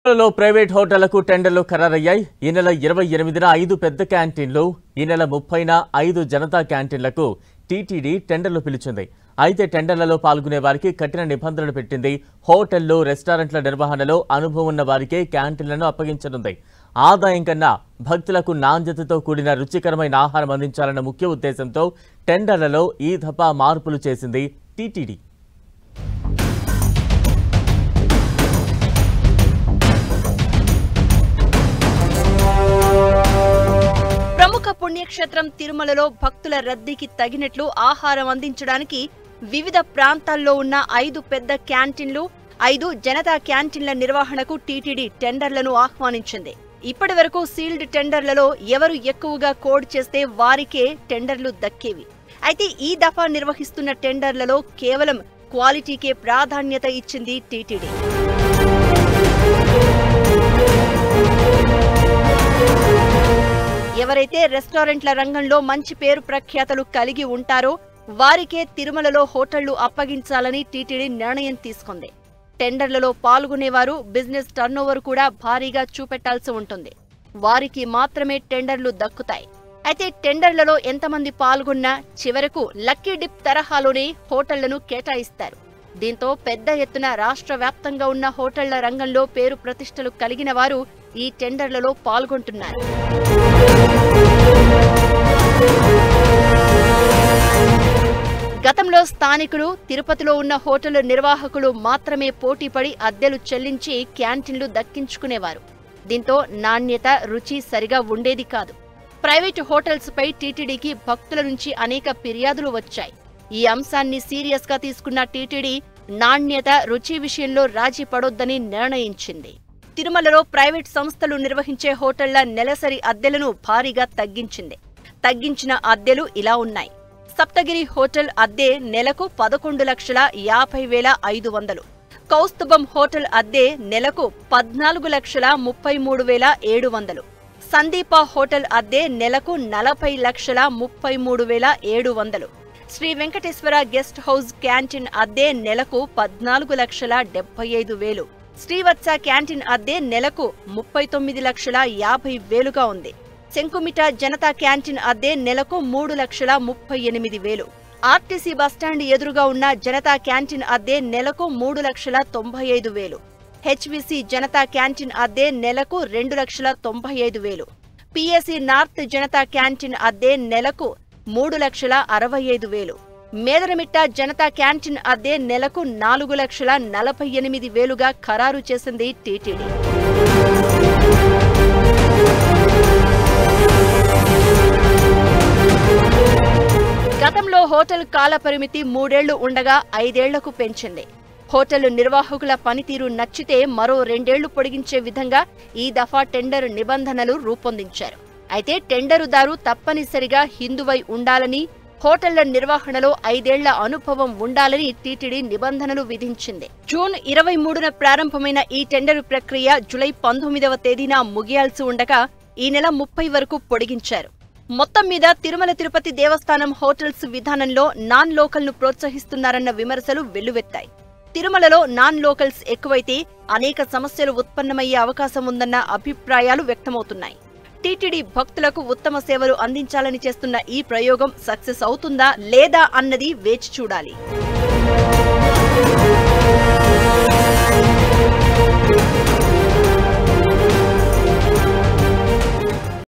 లో ప్రైవేట్ హోటళ్లకు టెండర్లు ఖరారయ్యాయి. ఈ నెల 28న 5 పెద్ద క్యాంటీన్లు, ఈ నెల 30న 5 జనతా క్యాంటీన్లకు టీటీడీ టెండర్లు పిలిచింది. అయితే టెండర్లలో పాల్గొనే వారికి కఠిన నిబంధనలు పెట్టింది. హోటళ్లు, రెస్టారెంట్ల నిర్వహణలో అనుభవం ఉన్న వారికే క్యాంటీన్లను అప్పగించనుంది. ఆదాయం కన్నా భక్తులకు నాణ్యతతో కూడిన రుచికరమైన ఆహారం అందించాలన్న ముఖ్య ఉద్దేశంతో టెండర్లలో ఈ దఫా మార్పులు చేసింది టీటీడీ. ప్రముఖ పుణ్యక్షేత్రం తిరుమలలో భక్తుల రద్దీకి తగినట్లు ఆహారం అందించడానికి వివిధ ప్రాంతాల్లో ఉన్న 5 పెద్ద క్యాంటీన్లు, 5 జనతా క్యాంటీన్ల నిర్వహణకు టీటీడీ టెండర్లను ఆహ్వానించింది. ఇప్పటి వరకు సీల్డ్ టెండర్లలో ఎవరు ఎక్కువగా కోడ్ చేస్తే వారికే టెండర్లు దక్కేవి. అయితే ఈ దఫా నిర్వహిస్తున్న టెండర్లలో కేవలం క్వాలిటీకే ప్రాధాన్యత ఇచ్చింది టీటీడీ. ఎవరైతే రెస్టారెంట్ల రంగంలో మంచి పేరు ప్రఖ్యాతలు కలిగి ఉంటారో వారికే తిరుమలలో హోటళ్లు అప్పగించాలని టీటీడీ నిర్ణయం తీసుకుంది. టెండర్లలో పాల్గొనేవారు బిజినెస్ టర్నోవర్ కూడా భారీగా చూపెట్టాల్సి ఉంటుంది. వారికి మాత్రమే టెండర్లు దక్కుతాయి. అయితే టెండర్లలో ఎంతమంది పాల్గొన్నా చివరకు లక్కీ డిప్ తరహాలోనే హోటళ్లను కేటాయిస్తారు. దీంతో పెద్ద ఎత్తున రాష్ట్ర వ్యాప్తంగా ఉన్న హోటళ్ల రంగంలో పేరు ప్రతిష్టలు కలిగిన వారు ఈ టెండర్లలో పాల్గొంటున్నారు. గతంలో స్థానికులు, తిరుపతిలో ఉన్న హోటల్ నిర్వాహకులు మాత్రమే పోటీపడి అద్దెలు చెల్లించి క్యాంటీన్లు దక్కించుకునేవారు. దీంతో నాణ్యత, రుచి సరిగా ఉండేది కాదు. ప్రైవేటు హోటల్స్ పై టీటీడీకి భక్తుల నుంచి అనేక ఫిర్యాదులు వచ్చాయి. ఈ అంశాన్ని సీరియస్ గా తీసుకున్న టీటీడీ నాణ్యత, రుచి విషయంలో రాజీ పడొద్దని నిర్ణయించింది. తిరుమలలో ప్రైవేట్ సంస్థలు నిర్వహించే హోటళ్ల నెలసరి అద్దెలను భారీగా తగ్గించింది. తగ్గించిన అద్దెలు ఇలా ఉన్నాయి. సప్తగిరి హోటల్ అద్దె నెలకు 11,50,500. కౌస్తుభం హోటల్ అద్దె నెలకు 14,33,700. సందీప హోటల్ అద్దె నెలకు 40,33,700. Shri Venkateswara guest house canteen అద్దె నెలకు 14,75,000. శ్రీవత్స క్యాంటీన్ అద్దె నెలకు 39,50,000గా ఉంది. శంకుమిట జనతా క్యాంటీన్ అద్దె నెలకు 3,38,000. ఆర్టీసీ బస్టాండ్ ఎదురుగా ఉన్న జనతా క్యాంటీన్ అద్దె నెలకు 3,95,000. హెచ్విసి జనతా క్యాంటీన్ అద్దె నెలకు 2,95,000. పిఎస్సి నార్త్ జనతా క్యాంటీన్ అద్దె నెలకు 3,65,000. మేదరమిట్ట జనతా క్యాంటీన్ అద్దె నెలకు 4,48,000గా ఖరారు చేసింది టీటీడీ. గతంలో హోటల్ కాల పరిమితి 3 ఏళ్లు ఉండగా 5 ఏళ్లకు పెంచింది. హోటల్ నిర్వాహకుల పనితీరు నచ్చితే మరో 2 ఏళ్లు పొడిగించే విధంగా ఈ దఫా టెండర్ నిబంధనలు రూపొందించారు. అయితే టెండరుదారు తప్పనిసరిగా హిందువై ఉండాలని, హోటళ్ల నిర్వహణలో 5 ఏళ్ల అనుభవం ఉండాలని టీటీడీ నిబంధనలు విధించింది. జూన్ 23న ప్రారంభమైన ఈ టెండరు ప్రక్రియ జూలై 19వ తేదీన ముగియాల్సి ఉండగా ఈ నెల 30 వరకు పొడిగించారు. మొత్తం మీద తిరుమల తిరుపతి దేవస్థానం హోటల్స్ విధానంలో నాన్ లోకల్ను ప్రోత్సహిస్తున్నారన్న విమర్శలు వెల్లువెత్తాయి. తిరుమలలో నాన్ లోకల్స్ ఎక్కువైతే అనేక సమస్యలు ఉత్పన్నమయ్యే అవకాశం ఉందన్న అభిప్రాయాలు వ్యక్తమవుతున్నాయి. టీటీడీ భక్తులకు ఉత్తమ సేవలు అందించాలని చేస్తున్న ఈ ప్రయోగం సక్సెస్ అవుతుందా లేదా అన్నది వేచి చూడాలి.